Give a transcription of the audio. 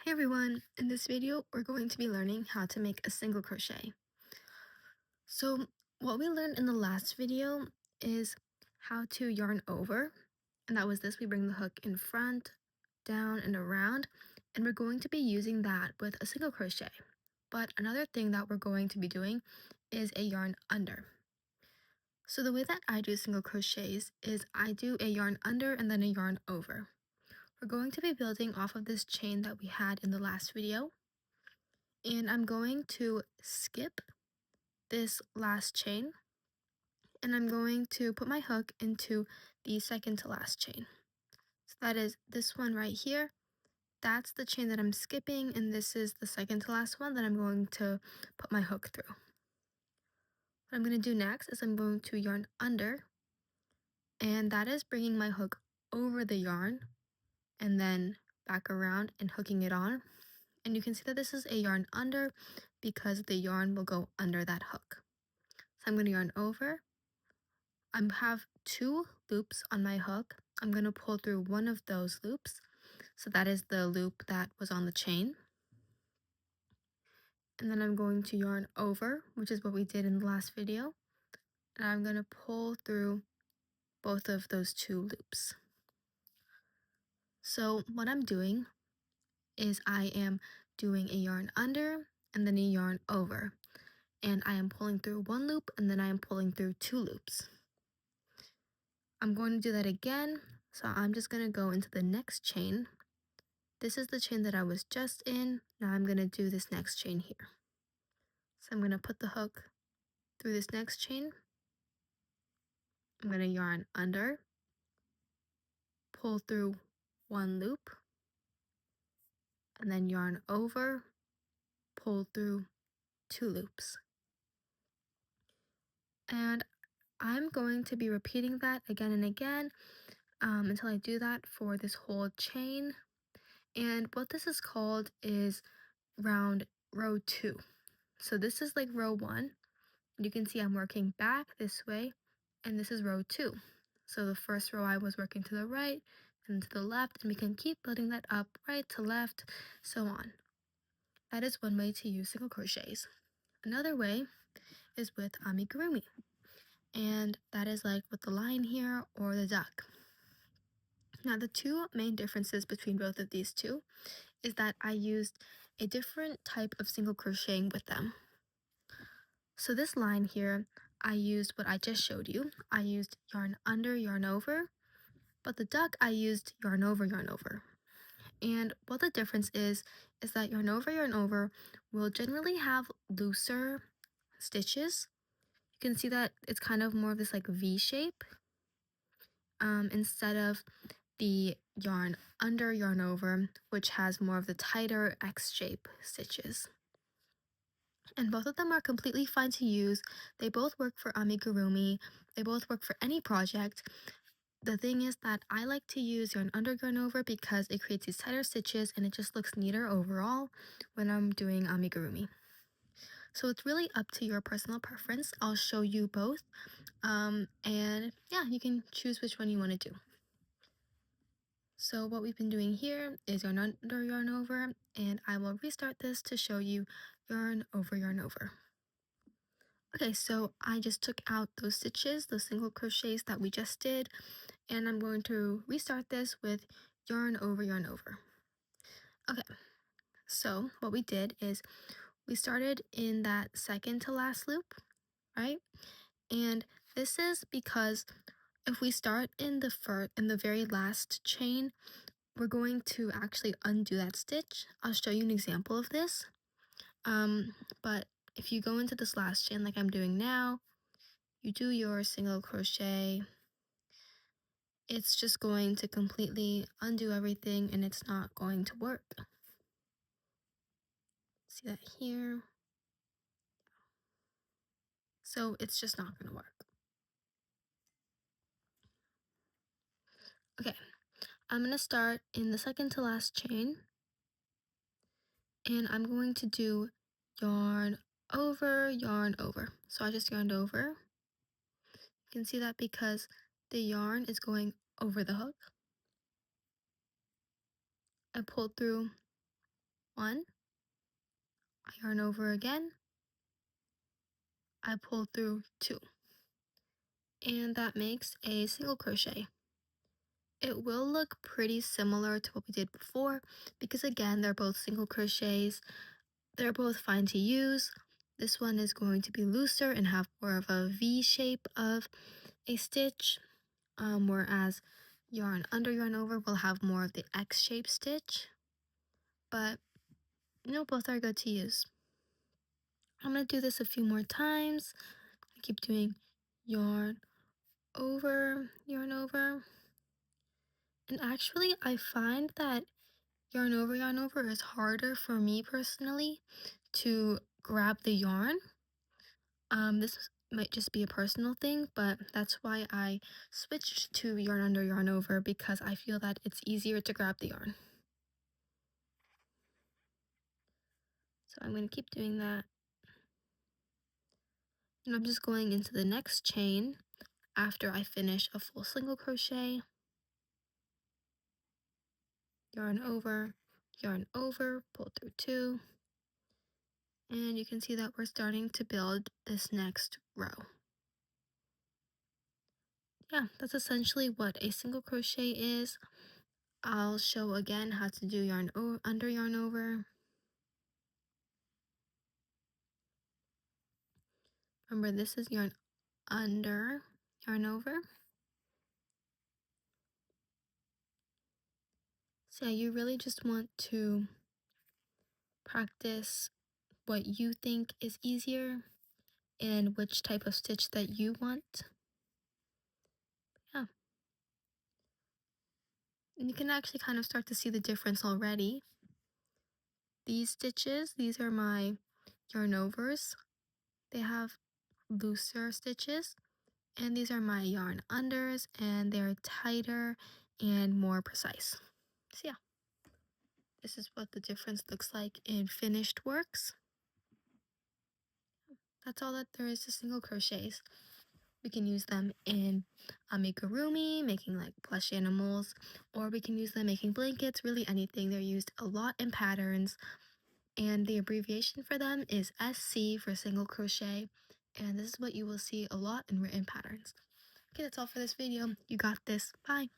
Hey everyone, in this video we're going to be learning how to make a single crochet. So what we learned in the last video is how to yarn over, and that was this. We bring the hook in front, down, and around, and we're going to be using that with a single crochet. But another thing that we're going to be doing is a yarn under. So the way that I do single crochets is I do a yarn under and then a yarn over. We're going to be building off of this chain that we had in the last video. And I'm going to skip this last chain, and I'm going to put my hook into the second to last chain. So that is this one right here. That's the chain that I'm skipping, and this is the second to last one that I'm going to put my hook through. What I'm going to do next is I'm going to yarn under, and that is bringing my hook over the yarn and then back around and hooking it on. And you can see that this is a yarn under because the yarn will go under that hook. So I'm going to yarn over. I have 2 loops on my hook. I'm going to pull through one of those loops. So that is the loop that was on the chain. And then I'm going to yarn over, which is what we did in the last video. And I'm going to pull through both of those 2 loops. So what I'm doing is I am doing a yarn under and then a yarn over. And I am pulling through 1 loop and then I am pulling through 2 loops. I'm going to do that again. So I'm just going to go into the next chain. This is the chain that I was just in. Now I'm going to do this next chain here. So I'm going to put the hook through this next chain. I'm going to yarn under, pull through 1 loop, and then yarn over, pull through 2 loops. And I'm going to be repeating that again and again until I do that for this whole chain. And what this is called is round row 2. So this is like row 1. You can see I'm working back this way, and this is row 2. So the first row I was working to the right and to the left, and we can keep building that up, right to left, so on. That is one way to use single crochets. Another way is with amigurumi, and that is like with the line here or the duck. Now the 2 main differences between both of these 2 is that I used a different type of single crocheting with them. So this line here, I used what I just showed you. I used yarn under, yarn over, but the duck I used yarn over, yarn over. And what the difference is that yarn over will generally have looser stitches. You can see that it's kind of more of this like V shape instead of the yarn under, yarn over, which has more of the tighter X shape stitches. And both of them are completely fine to use. They both work for amigurumi. They both work for any project. The thing is that I like to use yarn under, yarn over because it creates these tighter stitches and it just looks neater overall when I'm doing amigurumi. So it's really up to your personal preference. I'll show you both. And yeah, you can choose which one you want to do. So what we've been doing here is yarn under, yarn over, and I will restart this to show you yarn over, yarn over. Okay, so I just took out those stitches, those single crochets that we just did, and I'm going to restart this with yarn over, yarn over. Okay, so what we did is we started in that second to last loop, right? And this is because if we start in the very last chain, we're going to actually undo that stitch. I'll show you an example of this. But if you go into this last chain like I'm doing now, you do your single crochet, it's just going to completely undo everything and it's not going to work. See that here? So it's just not going to work. Okay, I'm going to start in the second to last chain, and I'm going to do yarn over, yarn over. So I just yarned over. You can see that because the yarn is going over the hook. I pulled through 1, I yarn over again, I pull through 2, and that makes a single crochet. It will look pretty similar to what we did before because again, they're both single crochets. They're both fine to use. This one is going to be looser and have more of a V shape of a stitch, whereas yarn under yarn over will have more of the X-shaped stitch, but both are good to use. I'm going to do this a few more times. I keep doing yarn over, and actually I find that yarn over is harder for me personally to grab the yarn. This might just be a personal thing, but that's why I switched to yarn under yarn over because I feel that it's easier to grab the yarn. So I'm going to keep doing that. And I'm just going into the next chain after I finish a full single crochet. Yarn over, pull through 2. And you can see that we're starting to build this next row. Yeah, that's essentially what a single crochet is. I'll show again how to do under yarn over. Remember, this is yarn under yarn over. So yeah, you really just want to practice what you think is easier and which type of stitch that you want. Yeah. And you can actually kind of start to see the difference already. These stitches, these are my yarn overs. They have looser stitches. And these are my yarn unders, and they're tighter and more precise. So yeah, this is what the difference looks like in finished works. That's all that there is to single crochets. We can use them in amigurumi, making like plush animals, or we can use them making blankets, really anything. They're used a lot in patterns, and the abbreviation for them is SC for single crochet, and this is what you will see a lot in written patterns. Okay, that's all for this video. You got this. Bye.